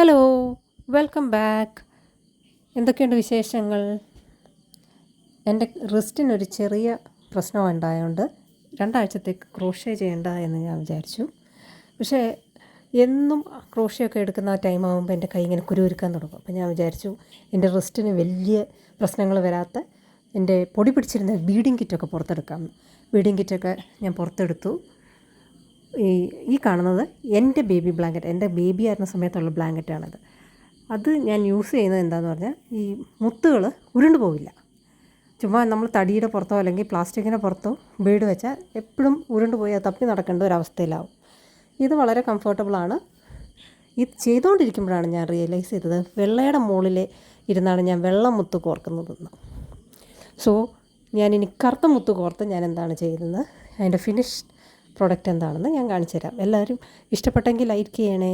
Hello, welcome back. എന്തൊക്കെയുണ്ട് വിശേഷങ്ങൾ? എൻ്റെ റിസ്റ്റിനൊരു ചെറിയ പ്രശ്നം ഉണ്ടായതുകൊണ്ട് 2 ആഴ്ചത്തേക്ക് ക്രോഷ്യ ചെയ്യണ്ട എന്ന് ഞാൻ വിചാരിച്ചു. പക്ഷേ എന്നും ക്രോഷ്യൊക്കെ എടുക്കുന്ന ആ ടൈം ആകുമ്പോൾ എൻ്റെ കൈ ഇങ്ങനെ കുരുകുരുക്കാൻ തുടങ്ങും. അപ്പോൾ ഞാൻ വിചാരിച്ചു എൻ്റെ റിസ്റ്റിന് വലിയ പ്രശ്നങ്ങൾ വരാത്ത എൻ്റെ പൊടി പിടിച്ചിരുന്ന ബീഡിങ് കിറ്റൊക്കെ പുറത്തെടുക്കാം. ബീഡിങ് കിറ്റൊക്കെ ഞാൻ പുറത്തെടുത്തു. ഈ കാണുന്നത് എൻ്റെ ബേബി ബ്ലാങ്കറ്റ്, എൻ്റെ ബേബി ആയിരുന്ന സമയത്തുള്ള ബ്ലാങ്കറ്റാണത്. അത് ഞാൻ യൂസ് ചെയ്യുന്നത് എന്താണെന്ന് പറഞ്ഞാൽ ഈ മുത്തുകൾ ഉരുണ്ട് പോവില്ല. ചുമ്മാ നമ്മൾ തടിയുടെ പുറത്തോ അല്ലെങ്കിൽ പ്ലാസ്റ്റിക്കിൻ്റെ പുറത്തോ ബീഡ് വെച്ചാൽ എപ്പോഴും ഉരുണ്ട് പോയി അത് തപ്പി നടക്കേണ്ട ഒരവസ്ഥയിലാവും. ഇത് വളരെ കംഫർട്ടബിളാണ്. ഇത് ചെയ്തുകൊണ്ടിരിക്കുമ്പോഴാണ് ഞാൻ റിയലൈസ് ചെയ്തത് വെള്ളയുടെ മുകളിൽ ഇരുന്നാണ് ഞാൻ വെള്ള മുത്ത് കോർക്കുന്നതെന്ന്. സോ ഞാനിനി കറുത്ത മുത്ത് കോർത്ത് ഞാൻ എന്താണ് ചെയ്യുന്നത്, അതിൻ്റെ ഫിനിഷ് പ്രോഡക്റ്റ് എന്താണെന്ന് ഞാൻ കാണിച്ചു തരാം. എല്ലാവരും ഇഷ്ടപ്പെട്ടെങ്കിൽ ലൈക്ക് ചെയ്യണേ.